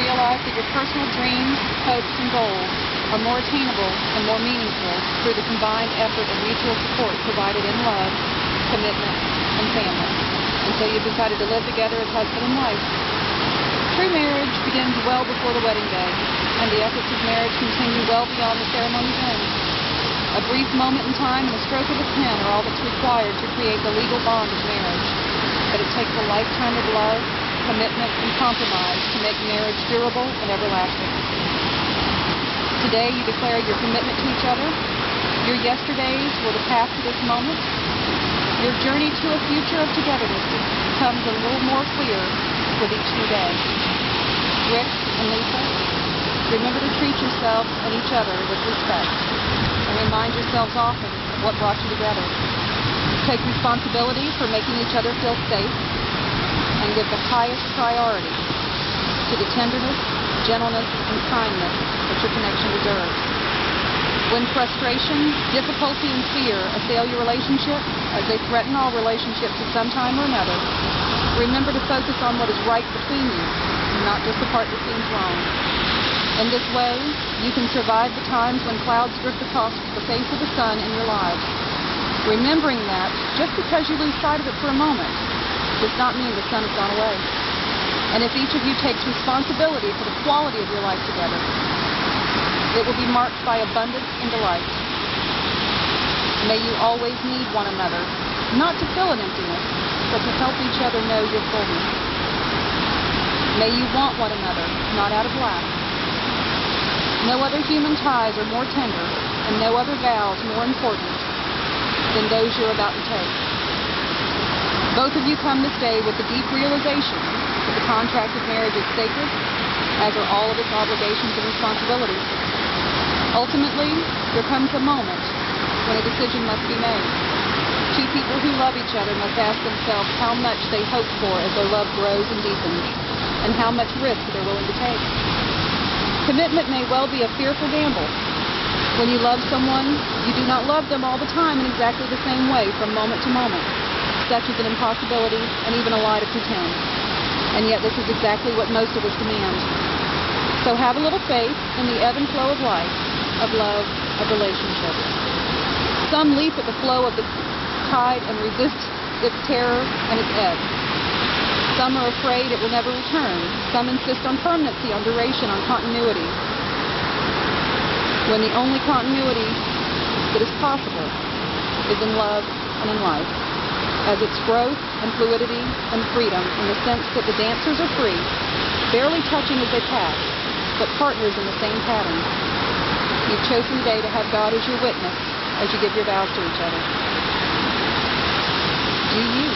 realize that your personal dreams, hopes, and goals are more attainable and more meaningful through the combined effort and mutual support provided in love, commitment, and family. And so you've decided to live together as husband and wife. True marriage begins well before the wedding day, and the efforts of marriage continue well beyond the ceremony's end. A brief moment in time and a stroke of a pen are all that's required to create the legal bond of marriage. But it takes a lifetime of love, commitment, and compromise to make marriage durable and everlasting. Today you declare your commitment to each other. Your yesterdays were the path to this moment. Your journey to a future of togetherness becomes a little more clear with each new day. Rick and Lisa, remember to treat yourselves and each other with respect, and remind yourselves often of what brought you together. Take responsibility for making each other feel safe, and give the highest priority to the tenderness, gentleness, and kindness that your connection deserves. When frustration, difficulty, and fear assail your relationship, as they threaten all relationships at some time or another, remember to focus on what is right between you, and not just the part that seems wrong. In this way, you can survive the times when clouds drift across the face of the sun in your lives. Remembering that, just because you lose sight of it for a moment, does not mean the sun has gone away. And if each of you takes responsibility for the quality of your life together, it will be marked by abundance and delight. May you always need one another, not to fill an emptiness, but to help each other know your fullness. May you want one another, not out of lack. No other human ties are more tender, and no other vows more important than those you're about to take. Both of you come this day with the deep realization that the contract of marriage is sacred, as are all of its obligations and responsibilities. Ultimately, there comes a moment when a decision must be made. Two people who love each other must ask themselves how much they hope for as their love grows and deepens, and how much risk they're willing to take. Commitment may well be a fearful gamble. When you love someone, you do not love them all the time in exactly the same way from moment to moment. Such is an impossibility and even a lie to pretend. And yet this is exactly what most of us demand. So have a little faith in the ebb and flow of life, of love, of relationships. Some leap at the flow of the tide and resist its terror and its ebb. Some are afraid it will never return. Some insist on permanency, on duration, on continuity. When the only continuity that is possible is in love and in life, as its growth and fluidity and freedom in the sense that the dancers are free, barely touching as they pass, but partners in the same pattern. You've chosen today to have God as your witness as you give your vows to each other. Do you,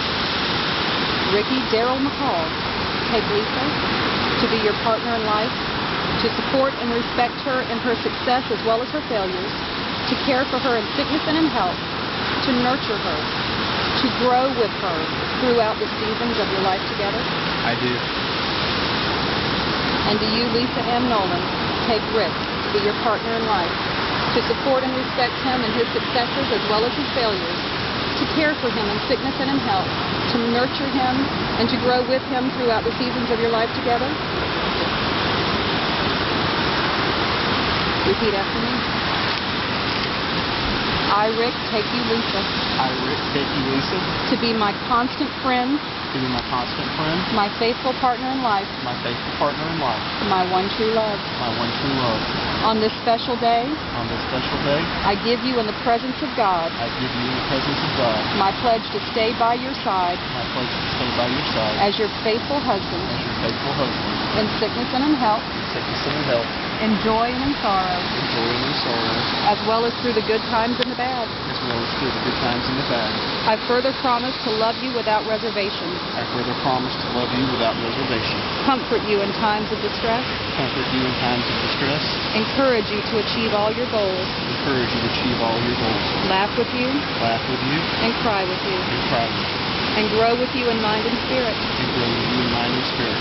Ricky Darrell McCall, take Lisa to be your partner in life, to support and respect her in her success as well as her failures, to care for her in sickness and in health, to nurture her, to grow with her throughout the seasons of your life together? I do. And do you, Lisa M. Nolan, take Rick to be your partner in life, to support and respect him in his successes as well as his failures, to care for him in sickness and in health, to nurture him and to grow with him throughout the seasons of your life together? Repeat after me. I, Rick, take you, Lisa. I, Rick, take you, Lisa. To be my constant friend. To be my constant friend. My faithful partner in life. My faithful partner in life. My one true love. My one true love. On this special day. On this special day. I give you in the presence of God. I give you in the presence of God. My pledge to stay by your side. My pledge to stay by your side. As your faithful husband. As your faithful husband. In sickness and in health. In sickness and in health. In joy and in sorrow. In joy and in sorrow. As well as through the good times and the bad. As well as through the good times and the bad. I further promise to love you without reservation. I further promise to love you without reservation. Comfort you in times of distress. Comfort you in times of distress. Encourage you to achieve all your goals. Encourage you to achieve all your goals. Laugh with you. Laugh with you. And cry with you. And cry with you. And grow with you in mind and spirit. And grow with you in mind and spirit.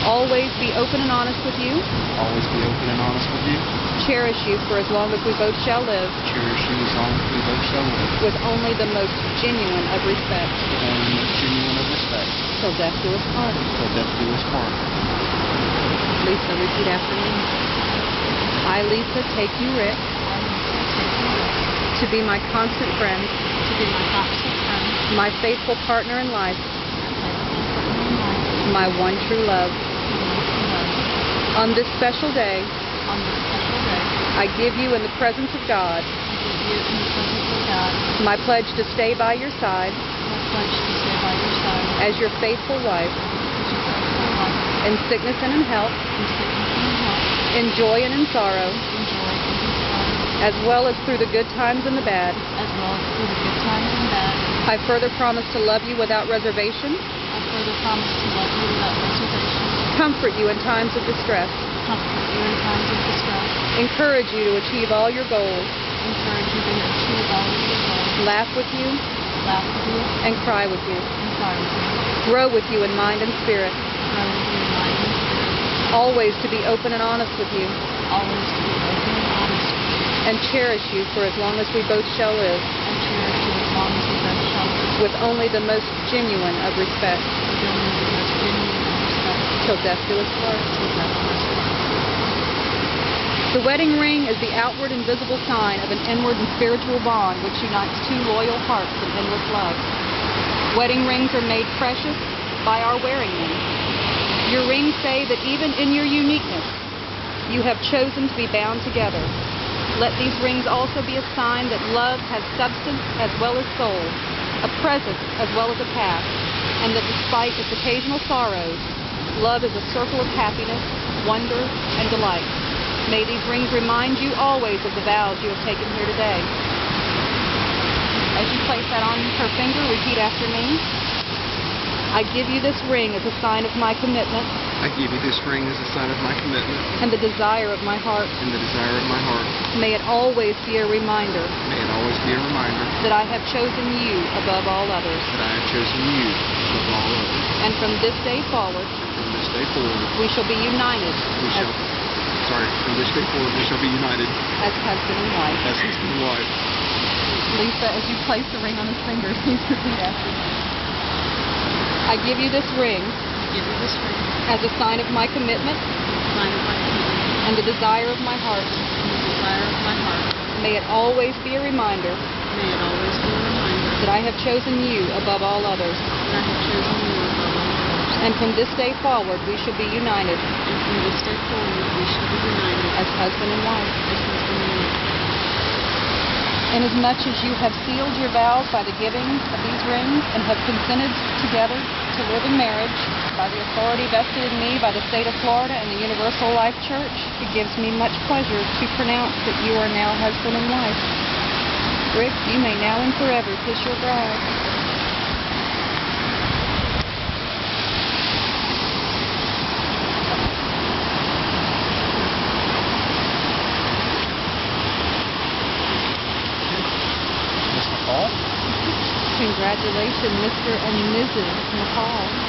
Always be open and honest with you. Always be open and honest with you. Cherish you for as long as we both shall live. Cherish you as long as we both shall live. With only the most genuine of respect. With only the most genuine of respect. Till death do us part. Till death do us part. Lisa, repeat after me. I, Lisa, take you, Rick, to be my constant friend, my faithful partner in life, my one true love. On this special day, I give you in the presence of God my pledge to stay by your side as your faithful wife in sickness and in health, in joy and in sorrow, as well as through the good times and the bad. I further promise to love you without reservation, comfort you in times of distress, encourage you to achieve all your goals, laugh with you, and cry with you, grow with you in mind and spirit, always to be open and honest with you, and cherish you for as long as we both shall live, with only the most genuine of respect, till death do us part. The wedding ring is the outward and visible sign of an inward and spiritual bond which unites two loyal hearts in endless love. Wedding rings are made precious by our wearing them. Your rings say that even in your uniqueness, you have chosen to be bound together. Let these rings also be a sign that love has substance as well as soul, a present as well as a past, and that despite its occasional sorrows, love is a circle of happiness, wonder, and delight. May these rings remind you always of the vows you have taken here today. As you place that on her finger, repeat after me. I give you this ring as a sign of my commitment. I give you this ring as a sign of my commitment And the desire of my heart. and the desire of my heart. May it always be a reminder May it always be a reminder that I have chosen you above all others. that I have chosen you above all others. And from this day forward, From this day forward, we shall be united from this day forward, we shall be united as husband and wife. as husband and wife. Lisa, as you place the ring on his finger, please repeat after me. I give you this ring as a sign of my commitment and the desire of my heart. May it always be a reminder that I have chosen you above all others. And from this day forward, we shall be united as husband and wife. Inasmuch as you have sealed your vows by the giving of these rings and have consented together to live in marriage by the authority vested in me by the state of Florida and the Universal Life Church, it gives me much pleasure to pronounce that you are now husband and wife. Rick, you may now and forever kiss your bride. Congratulations, Mr. and Mrs. McCall.